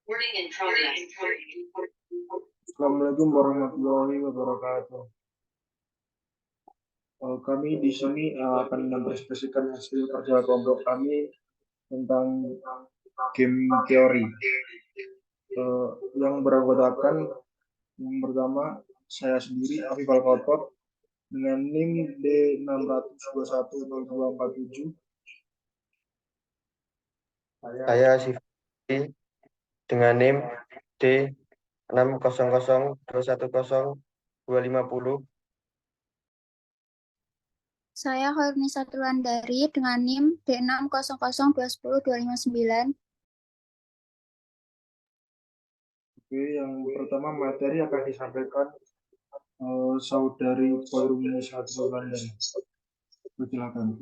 Assalamualaikum warahmatullahi wabarakatuh. Kami di sini akan mempresentasikan hasil kerja kelompok kami tentang game teori. Yang beranggotakan yang pertama saya sendiri Afif Al-Khotob dengan NIM D6210247. Saya Sifri dengan NIM D600210250. Saya Khairunisa Trulandari dengan NIM D600210259. Oke, yang pertama materi akan disampaikan Saudari Khairunisa Trulandari. Silakan.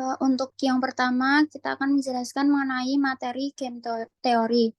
Untuk yang pertama, kita akan menjelaskan mengenai materi game teori.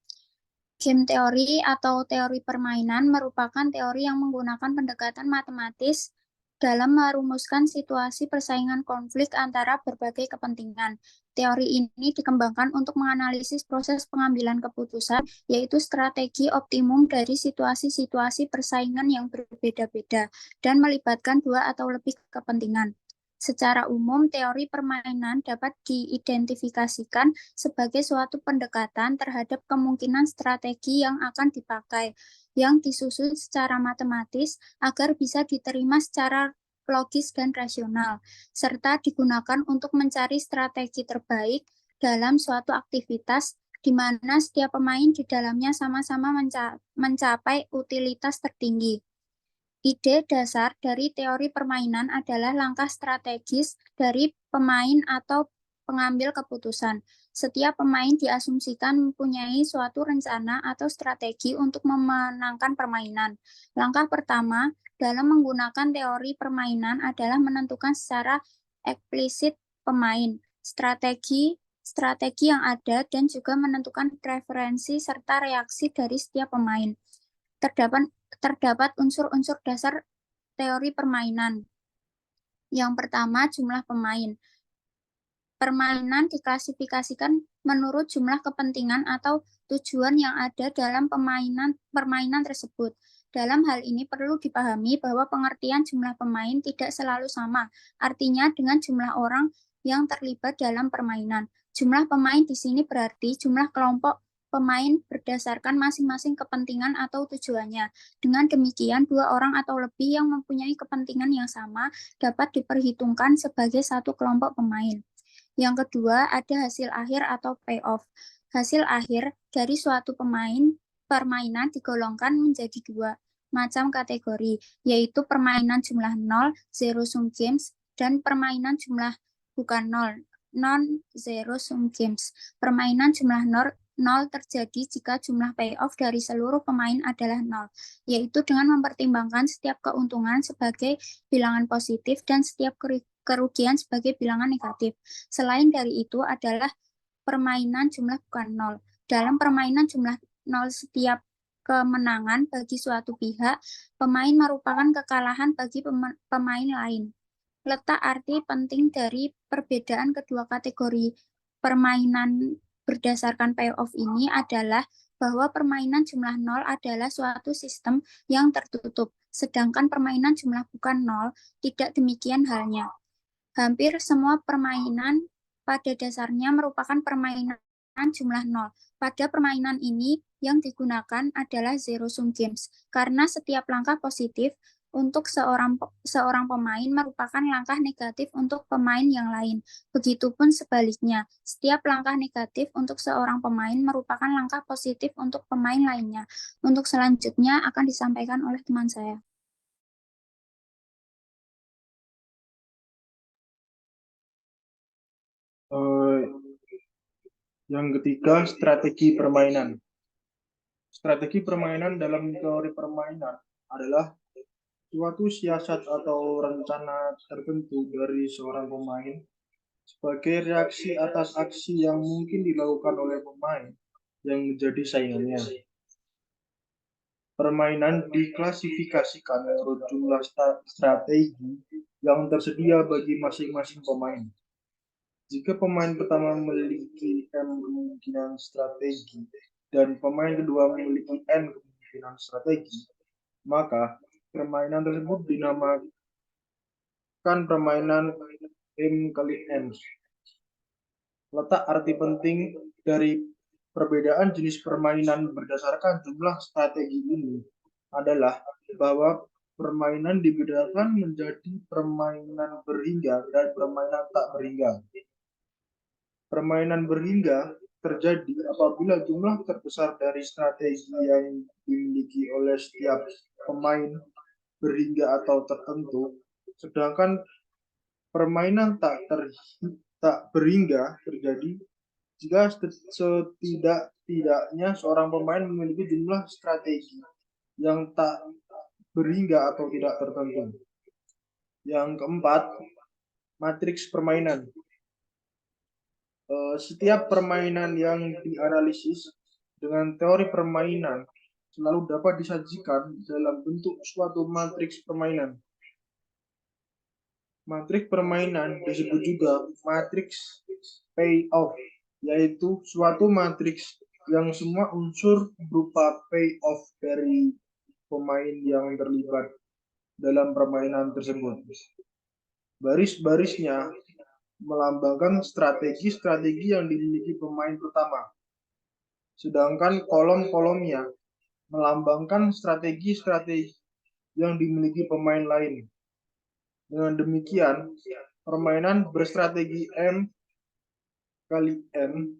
Game teori atau teori permainan merupakan teori yang menggunakan pendekatan matematis dalam merumuskan situasi persaingan konflik antara berbagai kepentingan. Teori ini dikembangkan untuk menganalisis proses pengambilan keputusan, yaitu strategi optimum dari situasi-situasi persaingan yang berbeda-beda dan melibatkan dua atau lebih kepentingan. Secara umum, teori permainan dapat diidentifikasikan sebagai suatu pendekatan terhadap kemungkinan strategi yang akan dipakai, yang disusun secara matematis agar bisa diterima secara logis dan rasional, serta digunakan untuk mencari strategi terbaik dalam suatu aktivitas di mana setiap pemain di dalamnya sama-sama mencapai utilitas tertinggi. Ide dasar dari teori permainan adalah langkah strategis dari pemain atau pengambil keputusan. Setiap pemain diasumsikan mempunyai suatu rencana atau strategi untuk memenangkan permainan. Langkah pertama dalam menggunakan teori permainan adalah menentukan secara eksplisit pemain, strategi yang ada, dan juga menentukan preferensi serta reaksi dari setiap pemain. Terdapat unsur-unsur dasar teori permainan. Yang pertama, jumlah pemain. Permainan diklasifikasikan menurut jumlah kepentingan atau tujuan yang ada dalam permainan tersebut. Dalam hal ini perlu dipahami bahwa pengertian jumlah pemain tidak selalu sama, artinya dengan jumlah orang yang terlibat dalam permainan. Jumlah pemain di sini berarti jumlah kelompok pemain berdasarkan masing-masing kepentingan atau tujuannya. Dengan demikian, dua orang atau lebih yang mempunyai kepentingan yang sama dapat diperhitungkan sebagai satu kelompok pemain. Yang kedua, ada hasil akhir atau payoff. Hasil akhir dari suatu permainan digolongkan menjadi dua macam kategori, yaitu permainan jumlah 0, zero sum games, dan permainan jumlah bukan 0, non-zero sum games. Permainan jumlah 0 terjadi jika jumlah payoff dari seluruh pemain adalah 0, yaitu dengan mempertimbangkan setiap keuntungan sebagai bilangan positif dan setiap kerugian sebagai bilangan negatif. Selain dari itu adalah permainan jumlah bukan 0. Dalam permainan jumlah 0, setiap kemenangan bagi suatu pihak, pemain merupakan kekalahan bagi pemain lain. Letak arti penting dari perbedaan kedua kategori permainan berdasarkan payoff ini adalah bahwa permainan jumlah 0 adalah suatu sistem yang tertutup, sedangkan permainan jumlah bukan 0 tidak demikian halnya. Hampir semua permainan pada dasarnya merupakan permainan jumlah 0. Pada permainan ini yang digunakan adalah zero sum games, karena setiap langkah positif untuk seorang pemain merupakan langkah negatif untuk pemain yang lain. Begitupun sebaliknya, setiap langkah negatif untuk seorang pemain merupakan langkah positif untuk pemain lainnya. Untuk selanjutnya akan disampaikan oleh teman saya. Yang ketiga, strategi permainan. Strategi permainan dalam teori permainan adalah suatu siasat atau rencana tertentu dari seorang pemain sebagai reaksi atas aksi yang mungkin dilakukan oleh pemain yang menjadi saingannya. Permainan diklasifikasikan menurut jumlah strategi yang tersedia bagi masing-masing pemain. Jika pemain pertama memiliki M kemungkinan strategi dan pemain kedua memiliki N kemungkinan strategi, maka permainan tersebut dinamakan permainan M kali N. Letak arti penting dari perbedaan jenis permainan berdasarkan jumlah strategi ini adalah bahwa permainan dibedakan menjadi permainan berhingga dan permainan tak berhingga. Permainan berhingga terjadi apabila jumlah terbesar dari strategi yang dimiliki oleh setiap pemain berhingga atau tertentu, sedangkan permainan tak berhingga terjadi jika setidak-tidaknya seorang pemain memiliki jumlah strategi yang tak berhingga atau tidak tertentu. Yang keempat, matriks permainan. Setiap permainan yang dianalisis dengan teori permainan selalu dapat disajikan dalam bentuk suatu matriks permainan. Matriks permainan disebut juga matriks payoff, yaitu suatu matriks yang semua unsur berupa payoff dari pemain yang terlibat dalam permainan tersebut. Baris-barisnya melambangkan strategi-strategi yang dimiliki pemain pertama, sedangkan kolom-kolomnya melambangkan strategi-strategi yang dimiliki pemain lain. Dengan demikian, permainan berstrategi M kali N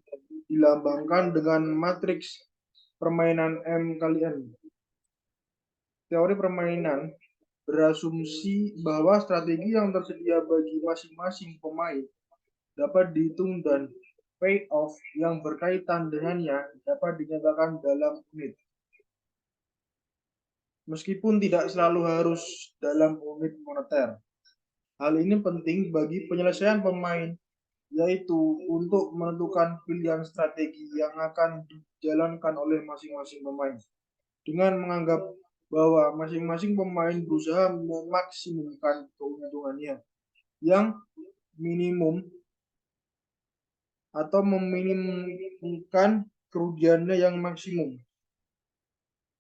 dilambangkan dengan matriks permainan M kali N. Teori permainan berasumsi bahwa strategi yang tersedia bagi masing-masing pemain dapat dihitung dan payoff yang berkaitan dengannya dapat dinyatakan dalam unit. Meskipun tidak selalu harus dalam unit moneter. Hal ini penting bagi penyelesaian pemain, yaitu untuk menentukan pilihan strategi yang akan dijalankan oleh masing-masing pemain. Dengan menganggap bahwa masing-masing pemain berusaha memaksimumkan keuntungannya yang minimum atau meminimumkan kerugiannya yang maksimum.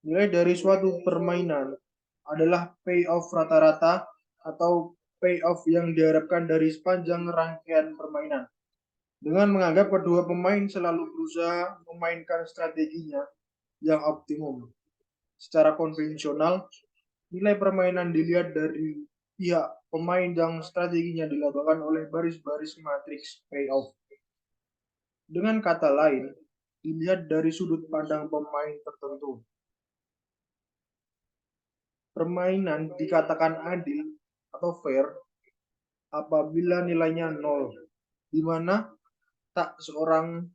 Nilai dari suatu permainan adalah payoff rata-rata atau payoff yang diharapkan dari sepanjang rangkaian permainan. Dengan menganggap kedua pemain selalu berusaha memainkan strateginya yang optimum. Secara konvensional, nilai permainan dilihat dari pihak pemain yang strateginya dilambangkan oleh baris-baris matriks payoff. Dengan kata lain, dilihat dari sudut pandang pemain tertentu. Permainan dikatakan adil atau fair apabila nilainya 0, di mana tak seorang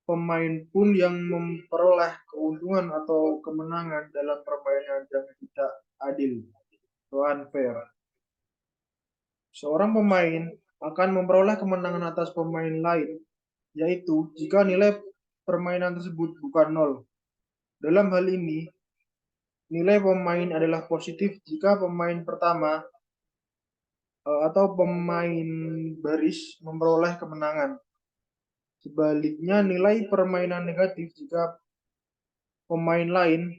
pemain pun yang memperoleh keuntungan atau kemenangan dalam permainan yang tidak adil atau unfair. Seorang pemain akan memperoleh kemenangan atas pemain lain, yaitu jika nilai permainan tersebut bukan 0. Dalam hal ini, nilai pemain adalah positif jika pemain pertama atau pemain baris memperoleh kemenangan. Sebaliknya, nilai permainan negatif jika pemain lain,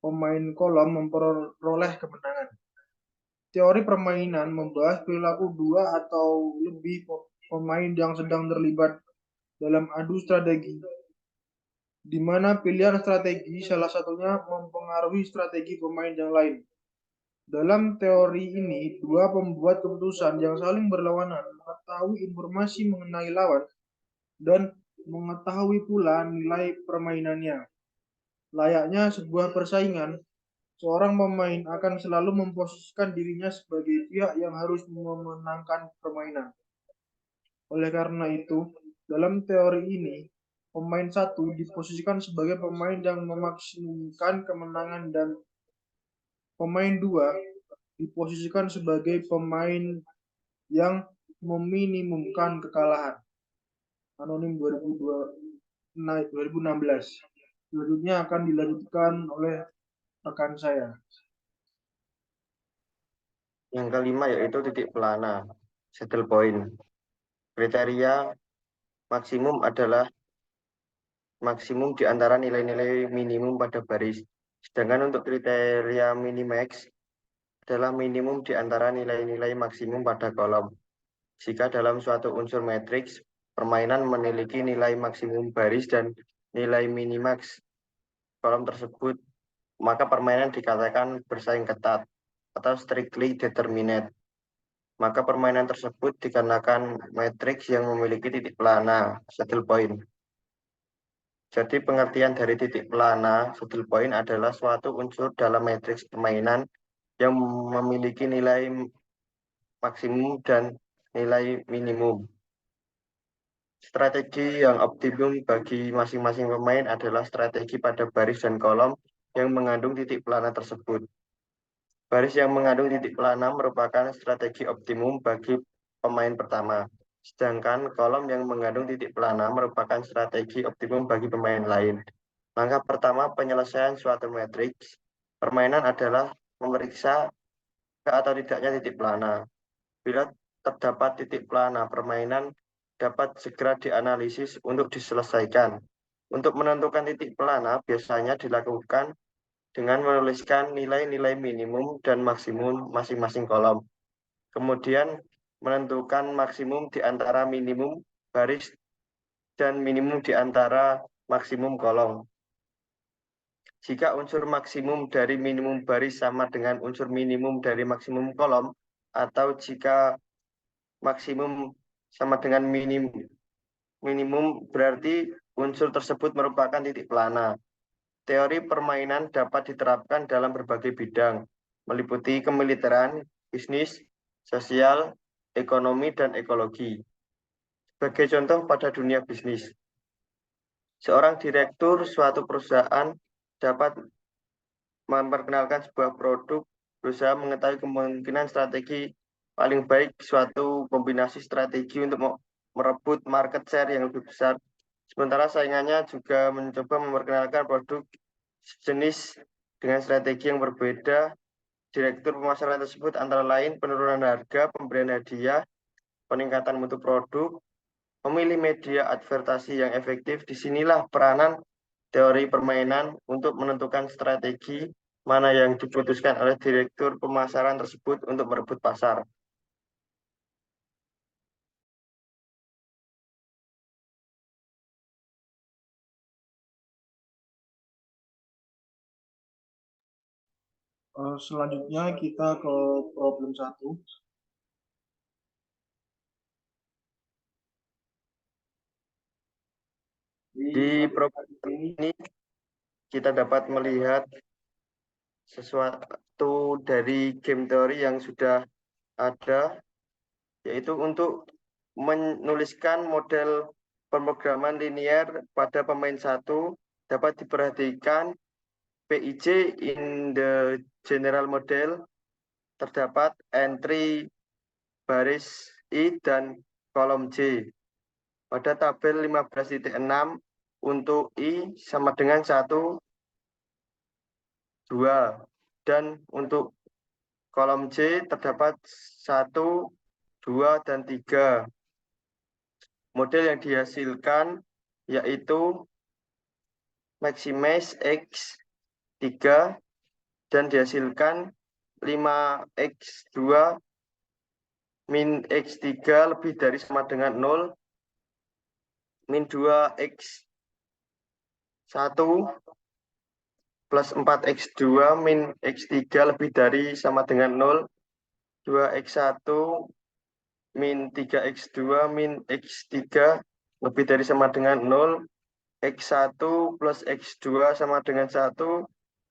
pemain kolom, memperoleh kemenangan. Teori permainan membahas perilaku dua atau lebih pemain yang sedang terlibat dalam adu strategi, di mana pilihan strategi salah satunya mempengaruhi strategi pemain yang lain. Dalam teori ini, dua pembuat keputusan yang saling berlawanan mengetahui informasi mengenai lawan dan mengetahui pula nilai permainannya. Layaknya sebuah persaingan, seorang pemain akan selalu memposisikan dirinya sebagai pihak yang harus memenangkan permainan. Oleh karena itu, dalam teori ini, pemain satu diposisikan sebagai pemain yang memaksimumkan kemenangan dan pemain 2 diposisikan sebagai pemain yang meminimumkan kekalahan. Anonim 2016. Selanjutnya akan dilanjutkan oleh rekan saya. Yang kelima yaitu titik pelana, saddle point. Kriteria maksimum adalah maksimum di antara nilai-nilai minimum pada baris. Sedangkan untuk kriteria minimax adalah minimum di antara nilai-nilai maksimum pada kolom. Jika dalam suatu unsur matriks, permainan memiliki nilai maksimum baris dan nilai minimax kolom tersebut, maka permainan dikatakan bersaing ketat atau strictly determinate. Maka permainan tersebut dikarenakan matriks yang memiliki titik pelana, saddle point. Jadi pengertian dari titik pelana saddle point adalah suatu unsur dalam matriks permainan yang memiliki nilai maksimum dan nilai minimum. Strategi yang optimum bagi masing-masing pemain adalah strategi pada baris dan kolom yang mengandung titik pelana tersebut. Baris yang mengandung titik pelana merupakan strategi optimum bagi pemain pertama. Sedangkan kolom yang mengandung titik pelana merupakan strategi optimum bagi pemain lain. Langkah pertama penyelesaian suatu matriks permainan adalah memeriksa ke atau tidaknya titik pelana. Bila terdapat titik pelana, permainan dapat segera dianalisis untuk diselesaikan. Untuk menentukan titik pelana biasanya dilakukan dengan menuliskan nilai-nilai minimum dan maksimum masing-masing kolom. Kemudian menentukan maksimum di antara minimum baris dan minimum di antara maksimum kolom. Jika unsur maksimum dari minimum baris sama dengan unsur minimum dari maksimum kolom, atau jika maksimum sama dengan minimum berarti unsur tersebut merupakan titik pelana. Teori permainan dapat diterapkan dalam berbagai bidang, meliputi kemiliteran, bisnis, sosial, ekonomi, dan ekologi. Sebagai contoh pada dunia bisnis, seorang direktur suatu perusahaan dapat memperkenalkan sebuah produk, berusaha mengetahui kemungkinan strategi paling baik suatu kombinasi strategi untuk merebut market share yang lebih besar. Sementara saingannya juga mencoba memperkenalkan produk sejenis dengan strategi yang berbeda. Direktur pemasaran tersebut antara lain penurunan harga, pemberian hadiah, peningkatan mutu produk, memilih media advertasi yang efektif. Disinilah peranan teori permainan untuk menentukan strategi mana yang diputuskan oleh direktur pemasaran tersebut untuk merebut pasar. Selanjutnya kita ke problem 1. Di problem ini kita dapat melihat sesuatu dari game teori yang sudah ada, yaitu untuk menuliskan model pemrograman linear pada pemain 1 dapat diperhatikan PIJ in the general model terdapat entry baris I dan kolom J. Pada tabel 15.6 untuk I sama dengan 1, 2. Dan untuk kolom J terdapat 1, 2, dan 3. Model yang dihasilkan yaitu maximize X3 dan dihasilkan 5X2 min X3 lebih dari sama dengan 0, min 2X1 plus 4X2 min X3 lebih dari sama dengan 0, 2X1 min 3X2 min X3 lebih dari sama dengan 0, X1 plus X2 sama dengan 1,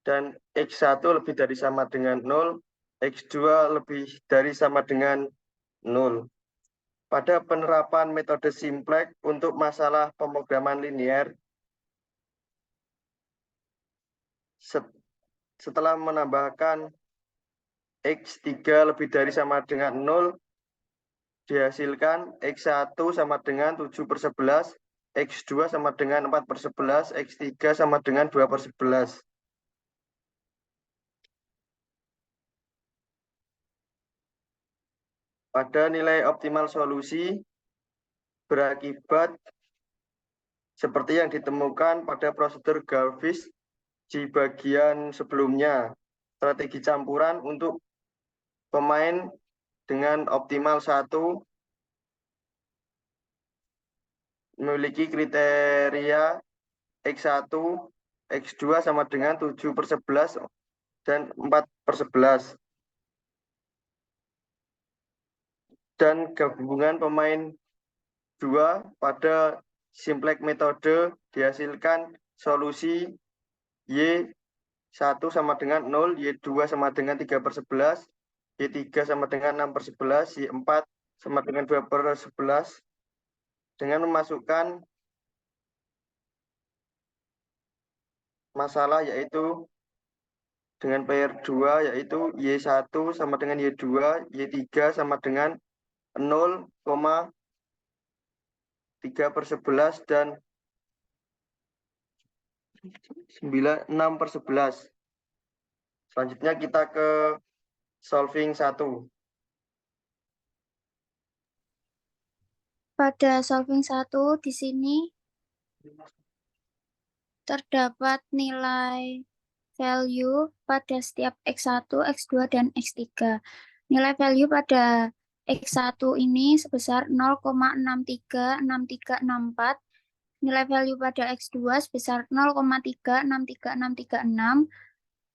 dan X1 lebih dari sama dengan 0, X2 lebih dari sama dengan 0. Pada penerapan metode simplex untuk masalah pemrograman linear, setelah menambahkan X3 lebih dari sama dengan 0, dihasilkan X1 sama dengan 7/11, X2 sama dengan 4/11, X3 sama dengan 2/11. Pada nilai optimal solusi, berakibat seperti yang ditemukan pada prosedur Galvis di bagian sebelumnya. Strategi campuran untuk pemain dengan optimal 1 memiliki kriteria X1, X2 sama dengan 7/11 dan 4/11. Dan gabungan pemain 2 pada simplex metode dihasilkan solusi Y1 sama dengan 0, Y2 sama dengan 3/11, Y3 sama dengan 6/11, Y4 sama dengan 2/11 dengan memasukkan masalah yaitu dengan pair 2 yaitu Y1 sama dengan Y2, Y3 sama dengan 0,3/11 dan 6/11. Selanjutnya kita ke solving 1. Pada solving 1 di sini terdapat nilai value pada setiap X1, X2, dan X3. Nilai value pada X1 ini sebesar 0,636364. Nilai value pada X2 sebesar 0,363636.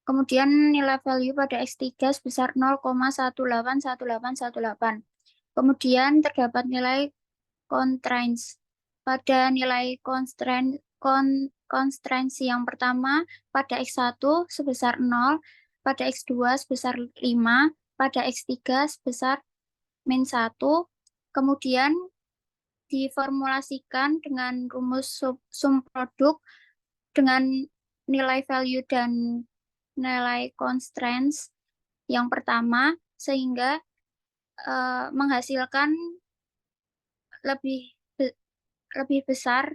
Kemudian nilai value pada X3 sebesar 0,181818. Kemudian terdapat nilai constraints. Pada nilai constraints yang pertama, pada X1 sebesar 0, pada X2 sebesar 5, pada X3 sebesar min 1. Kemudian diformulasikan dengan rumus sum produk dengan nilai value dan nilai constraints yang pertama, sehingga menghasilkan lebih besar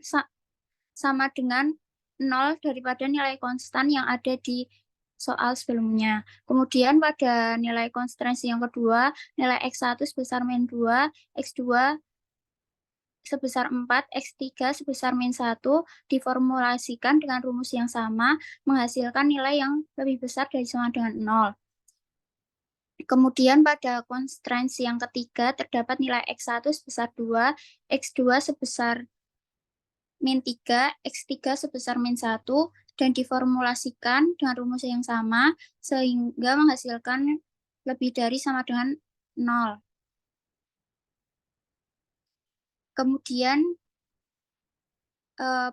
sama dengan 0 daripada nilai konstan yang ada di soal sebelumnya. Kemudian pada nilai constraints yang kedua, nilai X1 sebesar min 2, X2 sebesar 4, X3 sebesar min 1, diformulasikan dengan rumus yang sama, menghasilkan nilai yang lebih besar dari sama dengan 0. Kemudian pada constraints yang ketiga, terdapat nilai X1 sebesar 2, X2 sebesar min 3, X3 sebesar min 1, dan diformulasikan dengan rumus yang sama, sehingga menghasilkan lebih dari sama dengan 0. Kemudian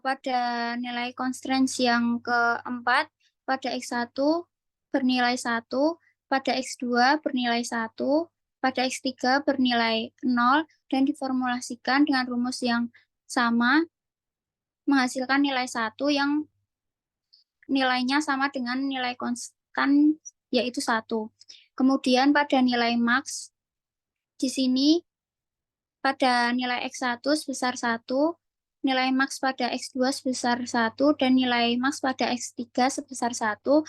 pada nilai constraints yang keempat, pada X1 bernilai 1, pada X2 bernilai 1, pada X3 bernilai 0, dan diformulasikan dengan rumus yang sama, menghasilkan nilai 1 yang nilainya sama dengan nilai konstan, yaitu 1. Kemudian pada nilai max, di sini pada nilai X1 sebesar 1, nilai max pada X2 sebesar 1, dan nilai max pada X3 sebesar 1,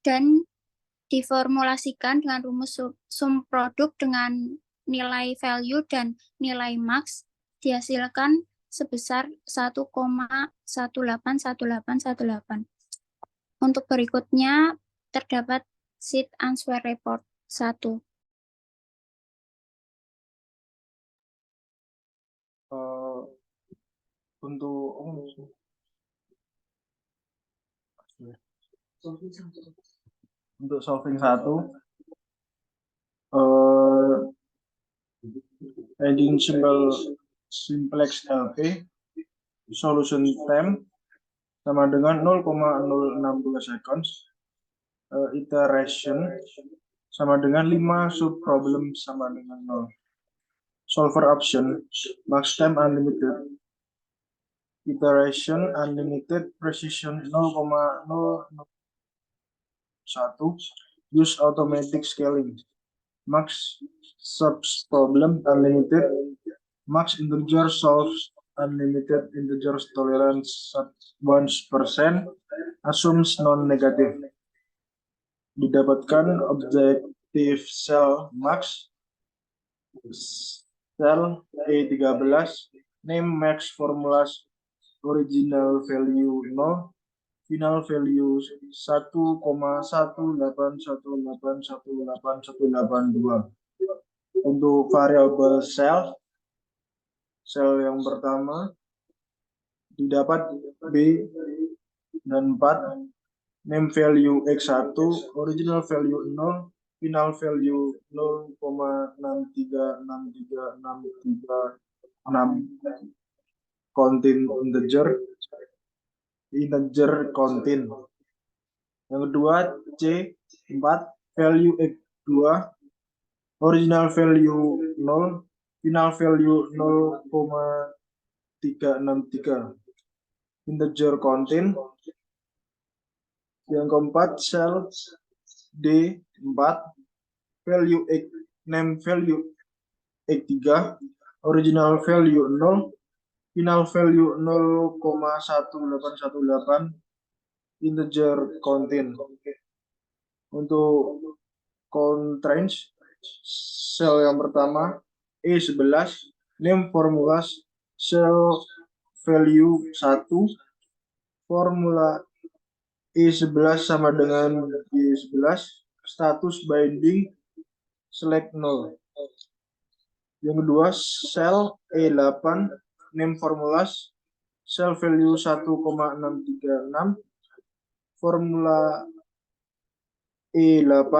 dan diformulasikan dengan rumus sum produk dengan nilai value dan nilai max, dihasilkan sebesar 1,181818. Untuk berikutnya, terdapat sheet answer report 1. Untuk solving 1, ending simplex LP, solution time sama dengan 0,062 seconds, iteration sama dengan 5, sub problem sama dengan 0. Solver option, max time unlimited, iteration unlimited, precision 0,001, use automatic scaling, max subs problem unlimited, max integer solves unlimited, integer tolerance 1%, assumes non-negative. Didapatkan objective cell max, sel E13, name max formulas original value 0, final value 1,181818182. Untuk variabel sel yang pertama didapat B dan 4, name value X1, original value 0, final value 0,63636366, contain integer contain. Yang kedua C 4, value X2, original value 0, final value 0,363, integer contain. Yang keempat sel D 4, value X, name value X3, original value 0, final value 0,1818, integer contain. Untuk constraints sel yang pertama E11, name formulas sel value 1, formula E11 sama dengan E11, status binding select 0. Yang kedua sel E8, name formulas sel value 1,636, formula E8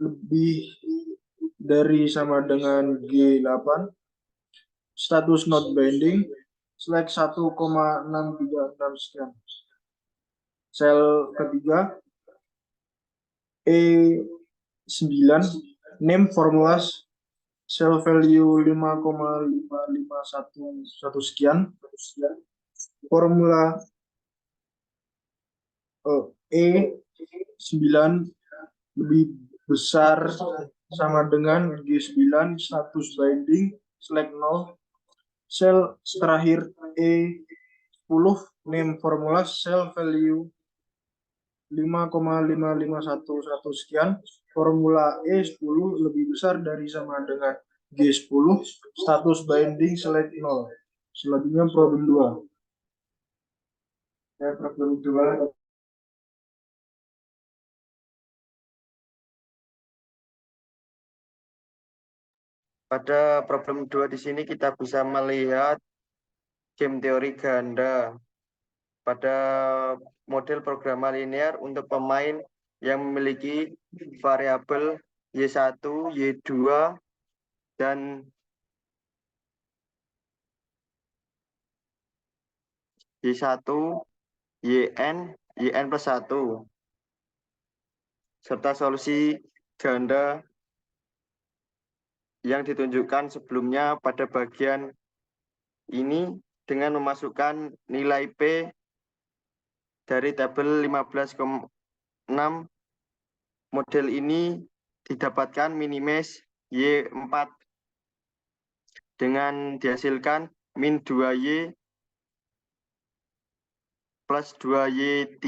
lebih dari sama dengan G8, status not binding, select 1,636 sekian. Sel ketiga E9, name formulas sel value 5,5511 sekian, formula E9 lebih besar sama dengan G9, status binding select 0. Sel terakhir E10, name formula sel value 5,5511 sekian, formula E10 lebih besar dari sama dengan G10, status binding select 0. Selanjutnya problem 2. Problem 2. Pada problem 2 di sini kita bisa melihat game teori ganda pada model programa linear untuk pemain yang memiliki variabel Y1, Y2, dan Y1, YN plus 1, serta solusi ganda yang ditunjukkan sebelumnya pada bagian ini dengan memasukkan nilai P dari tabel 15,6. Model ini didapatkan minimax Y4 dengan dihasilkan min 2Y plus 2Y3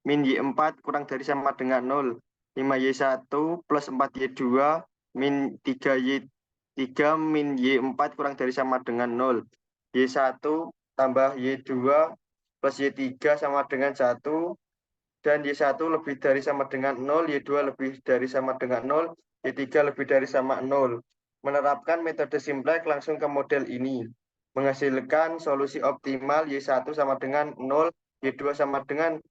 min Y4 kurang dari sama dengan 0. 5Y1 plus 4Y2 min 3Y3 min Y4 kurang dari sama dengan 0. Y1 tambah Y2 plus Y3 sama dengan 1. Dan Y1 lebih dari sama dengan 0, Y2 lebih dari sama dengan 0, Y3 lebih dari sama 0. Menerapkan metode simplex langsung ke model ini. Menghasilkan solusi optimal Y1 sama dengan 0, Y2 sama dengan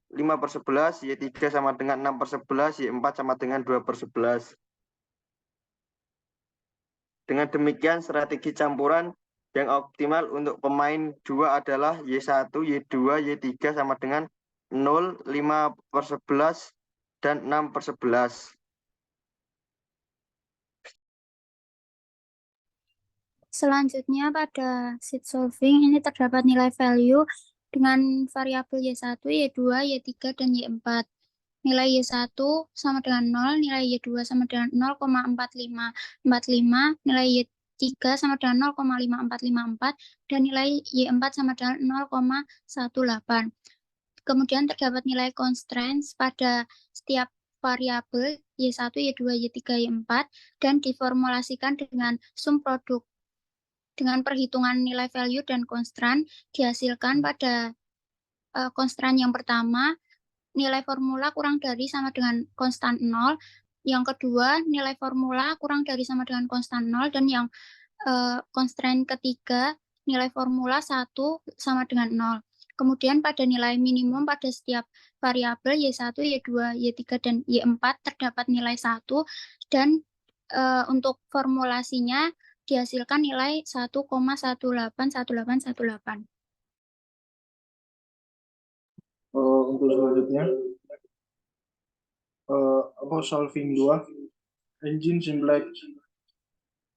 5/11, Y3 sama dengan 6/11, Y4 sama dengan 2/11. Dengan demikian strategi campuran yang optimal untuk pemain 2 adalah Y1, Y2, Y3 sama dengan 0, 5/11, dan 6/11. Selanjutnya pada sheet solving ini terdapat nilai value dengan variabel Y1, Y2, Y3, dan Y4. Nilai Y1 sama dengan 0, nilai Y2 sama dengan 0,4545, nilai Y3 sama dengan 0,5454, dan nilai Y4 sama dengan 0,18. Kemudian terdapat nilai constraints pada setiap variabel Y1, Y2, Y3, Y4, dan diformulasikan dengan sum produk. Dengan perhitungan nilai value dan constraint dihasilkan pada constraint yang pertama, nilai formula kurang dari sama dengan konstan 0. Yang kedua, nilai formula kurang dari sama dengan konstan 0. Dan yang constraint ketiga, nilai formula 1 sama dengan 0. Kemudian pada nilai minimum pada setiap variabel Y1, Y2, Y3, dan Y4 terdapat nilai 1. Dan untuk formulasinya dihasilkan nilai 1,181818. Untuk selanjutnya, solving 2, engine simplex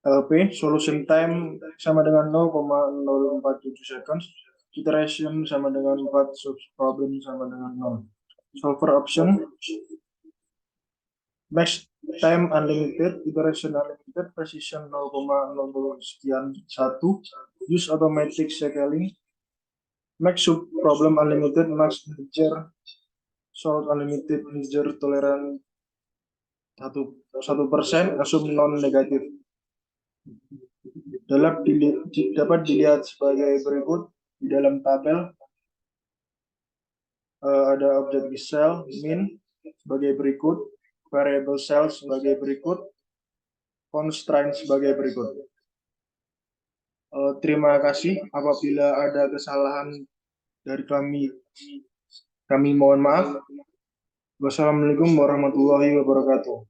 LP, solution time sama dengan 0,047 seconds, iteration sama dengan 4, problem sama dengan 0. Solver option, max time unlimited, iteration unlimited, precision 0,00 sekian 1, use automatic scaling, max sub problem unlimited, max integer, solve unlimited, integer tolerant 1%, assume non negatif. Dapat dilihat sebagai berikut di dalam tabel. Ada objek cell min sebagai berikut, variable cell sebagai berikut, constraint sebagai berikut. Terima kasih. Apabila ada kesalahan dari kami mohon maaf. Wassalamualaikum warahmatullahi wabarakatuh.